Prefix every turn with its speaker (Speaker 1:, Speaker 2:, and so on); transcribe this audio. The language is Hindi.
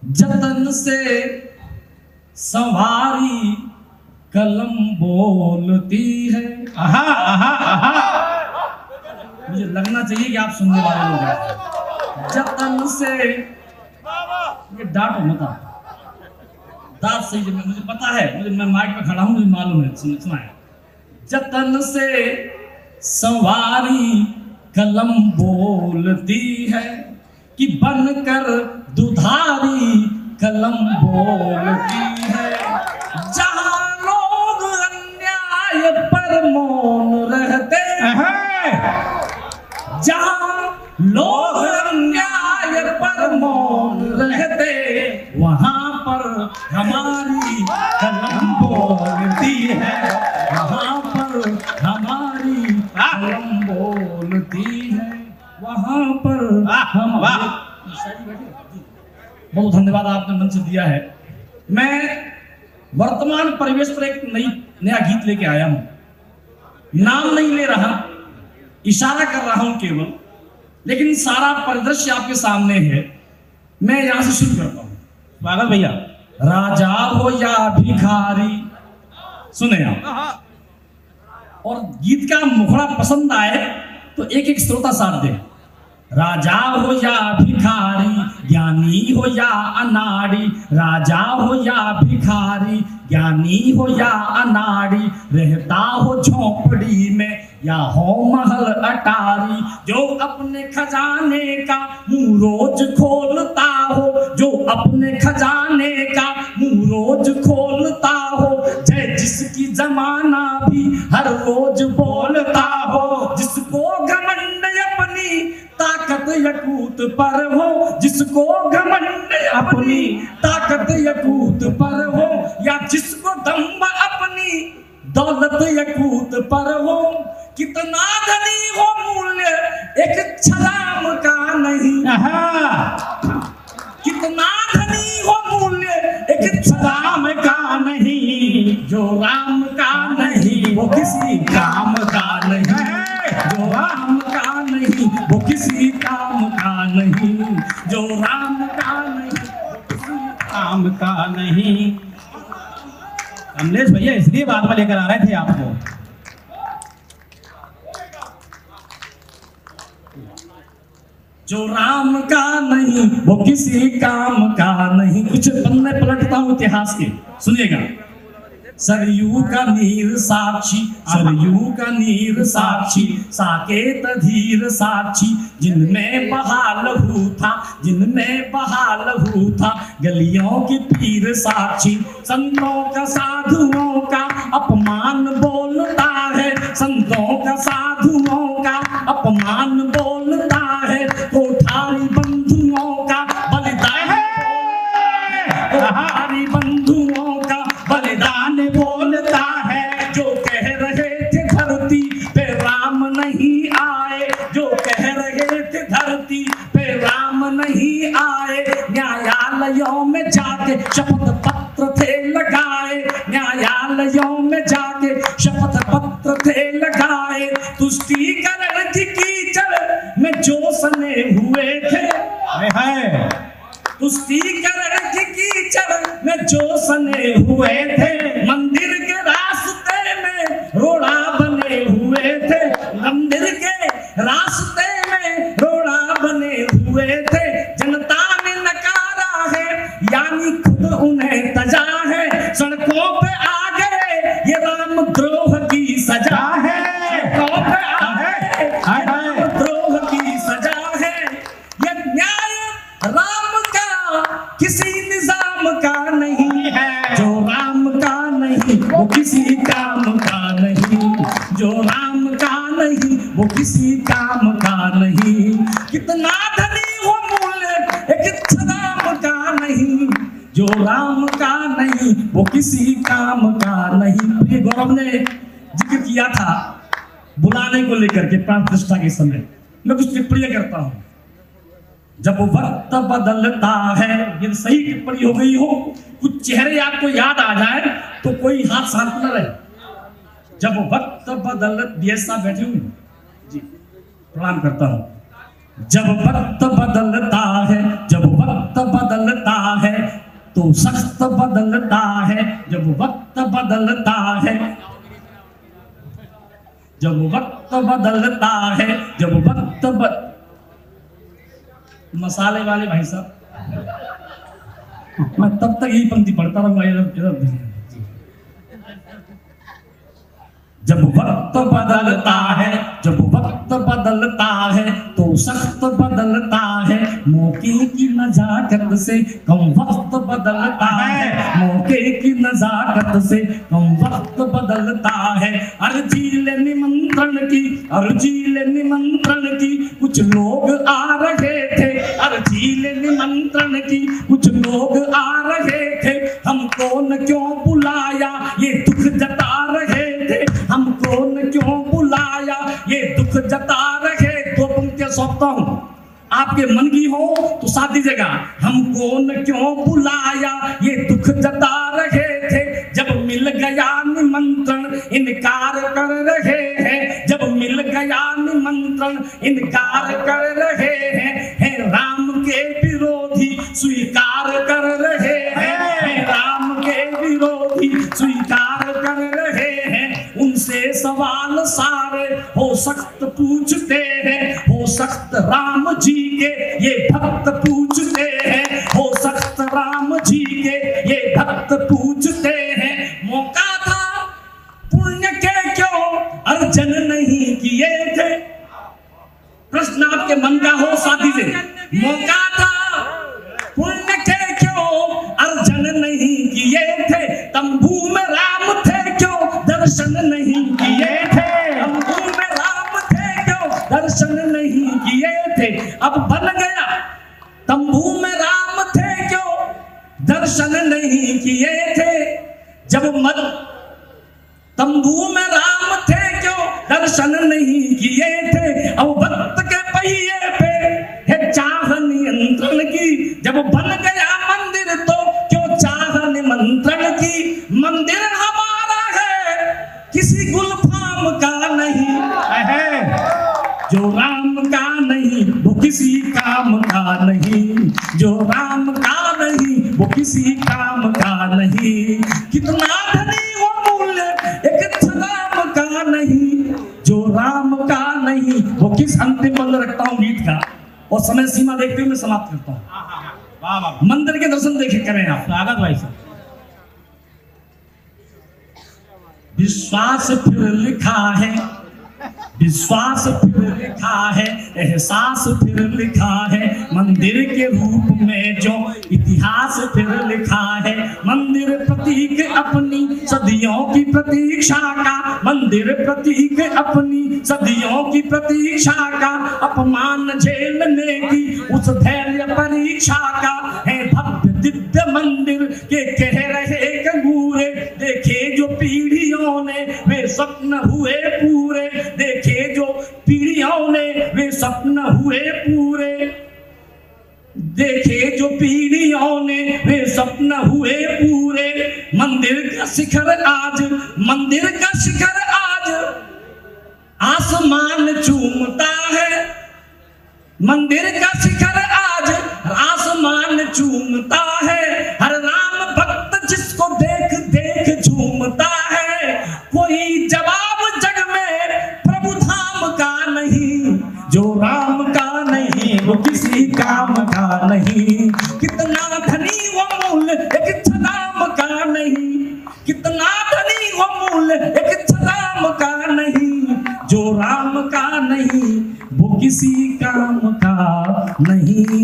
Speaker 1: जतन से संवारी कलम बोलती है।
Speaker 2: आहा आहा आहा।
Speaker 1: मुझे लगना चाहिए कि आप सुनने वाले लोग हैं। जतन से, ये डांटो मत आप, दांत सही मुझे पता है, मैं माइक पे खड़ा हूं, मुझे मालूम है, सुना है। जतन से संवारी कलम बोलती है कि बनकर दुधारी कलम बोलती है। जहां लोग अन्याय पर मौन रहते हैं, जहां लोग अन्याय पर मौन रहते, वहां पर हमारी कलम बोलती है, वहां पर हमारी कलम बोलती है, वहां पर हम। बहुत धन्यवाद, आपने मंच दिया है। मैं वर्तमान परिवेश पर एक नया गीत लेके आया हूं। नाम नहीं ले रहा, इशारा कर रहा हूं केवल, लेकिन सारा परिदृश्य आपके सामने है। मैं यहां से शुरू करता हूं।
Speaker 2: स्वागत भैया।
Speaker 1: राजा हो या भिखारी, सुने आप, और गीत का मुखड़ा पसंद आए तो एक एक श्रोता साथ दे। राजा हो या भिखारी, ज्ञानी हो या अनाड़ी, राजा हो या भिखारी, ज्ञानी हो या अनाड़ी, रहता हो झोंपड़ी में या हो महल अटारी, जो अपने खजाने का मुंह रोज खोलता हो, जो अपने खजाने का मुंह रोज खोलता हो, जय जिसकी जमाना भी हर रोज बोलता हो, जिसको घमंड अपनी ताकत यकूत पर हो, जिसको घमंड अपनी ताकत यकूत पर हो, या जिसको दम्भ अपनी दौलत यकूत पर हो, कितना धनी हो मूल्य एक छलाम का नहीं, कितना धनी हो मूल्य एक छलाम का नहीं, जो राम का नहीं वो किसी काम का नहीं, जो राम का नहीं वो किसी काम का नहीं, जो राम का नहीं वो किसी
Speaker 2: काम का नहीं। कमलेश भैया इसलिए बाद में लेकर आ रहे थे आपको।
Speaker 1: जो राम का नहीं वो किसी काम का नहीं। कुछ पन्ने पलटता हूं इतिहास के, सुनिएगा। सरयू का नीर साक्षी, सरयू का नीर साक्षी, साकेत धीर साक्षी, जिनमें बहा लहू था, जिनमें बहा लहू था, गलियों की पीर साक्षी, संतों का साधुओं का अपमान बोलता है, संतों का साधुओं का अपमान बोलता है, कोठारी बंधुओं का बलिदान है, कोठारी बंधुओं का बलिदान बोलता है, जो कह रहे थे धरती पे राम नहीं आए, जो कह रहे थे धरती पे राम नहीं आए, न्यायालयों में जाके शपथ पत्र थे लगाए, न्यायालयों में जाके शपथ पत्र थे लगाए, तुष्टीकरण की कीचड़ में जो सने हुए थे, तुष्टीकरण की कीचड़ में जो सने हुए थे, मंदिर के रास्ते में रोड़ा बने हुए थे, मंदिर के रास्ते में रोड़ा बने हुए थे, जनता ने नकारा है यानी खुद उन्हें तजा है, सड़कों पे आ गए ये राम द्रोह की सजा है, सड़कों पे आ गए राम द्रोह की सजा है, ये न्याय राम का किसी निजाम का नहीं है, जो राम का नहीं वो किसी काम का नहीं, जो राम का नहीं वो किसी काम का नहीं, कितना धनी हो मूल्य एक छलाम का नहीं, जो राम का नहीं वो किसी काम का नहीं। प्रिय गौरव ने जिक्र किया था बुलाने को लेकर के प्राण प्रतिष्ठा के समय, मैं कुछ टिप्पणियां करता हूं। जब वक्त बदलता है, ये सही टिप्पणी हो गई हो, कुछ चेहरे आपको याद आ जाए तो कोई हाथ साथ न रहे। जब वक्त साहब बैठे हुए जी, प्रणाम करता हूं। जब वक्त बदलता है, जब वक्त बदलता है, सख्त बदलता है जब वक्त बदलता है, जब वक्त बदलता है, जब वक्त मसाले वाले भाई साहब, मैं तब तक यही पंक्ति पढ़ता रहूंगा। इधर जब वक्त बदलता है, जब वक्त बदलता है तो सख्त बदलता है, मौके की नजाकत से कम वक्त बदलता है, मौके की नजाकत से कम वक्त बदलता है। अर्जी ले निमंत्रण की, अर्जी ले निमंत्रण की, कुछ लोग आ रहे थे, अर्जी ले निमंत्रण की, कुछ लोग आ रहे थे, हमको न क्यों बुलाया ये दुख जता रहे थे, हमको न क्यों बुलाया ये दुख जता रहे। दो पंक्तियां सौंपता हूं, आपके मन की हो तो साथ दीजिएगा। हमको न क्यों बुलाया ये दुख जता रहे थे, जब मिल गया निमंत्रण इनकार कर रहे हैं, जब मिल गया निमंत्रण इनकार कर रहे हैं राम के विरोधी स्वीकार कर रहे हैं, राम के विरोधी स्वीकार कर रहे हैं। उनसे सवाल सारे हो सख्त पूछते हैं, हो सख्त राम जी के ये भक्त पूछते हैं, हो सख्त राम जी के ये भक्त पूछते हैं। मौका था पुण्य के क्यों अर्जन नहीं किए थे, प्रश्न आपके मन का हो साथी से। मौका था पुण्य के क्यों अर्जन नहीं किए थे, तंबू में राम थे क्यों दर्शन नहीं किए थे, तंबू में राम थे क्यों दर्शन नहीं किए थे। अब बन गया तंबू में राम थे क्यों दर्शन नहीं किए थे, जब मत तंबू में राम थे क्यों दर्शन नहीं किए थे। अब भक्त के पहिए पे है चाह नियंत्रण की, जब बन गया मंदिर तो क्यों चाह निमंत्रण की। मंदिर हमारा है किसी गुलफाम का नहीं है, जो राम का नहीं वो किसी काम का नहीं, जो राम का नहीं वो किसी काम का नहीं। कितना धनी वो मूल्य एक राम का नहीं, जो राम का नहीं वो किस। अंतिम बंद रखता हूँ गीत का और समय सीमा देखते हुए मैं समाप्त करता हूँ। मंदिर के दर्शन देखे करें आप।
Speaker 2: स्वागत भाई साहब।
Speaker 1: विश्वास फिर लिखा है, विश्वास फिर लिखा है, एहसास फिर लिखा है, मंदिर के रूप में जो इतिहास फिर लिखा है। मंदिर प्रतीक अपनी सदियों की प्रतीक्षा का, मंदिर प्रतीक अपनी सदियों की प्रतीक्षा का, अपमान झेलने की उस धैर्य परीक्षा का है। भव्य दिव्य मंदिर के कह रहे गंगूरे, देखे जो पीढ़ियों ने वे स्वप्न हुए पूरे, देखे जो पीढ़ियों ने वे स्वप्न हुए पूरे, देखे जो पीढ़ियों ने वे स्वप्न हुए पूरे। मंदिर का शिखर आज, मंदिर का शिखर आज आसमान चूमता है, मंदिर का शिखर आज आसमान चूमता है। हर राम भक्त जिसको देख देख झूमता है, कोई जवाब जग में प्रभु धाम का नहीं, जो राम का नहीं वो किसी काम का नहीं। कितना धनी वो मूल एक छदाम का नहीं, कितना धनी वो मूल एक छदाम का नहीं, जो राम का नहीं वो किसी काम का नहीं।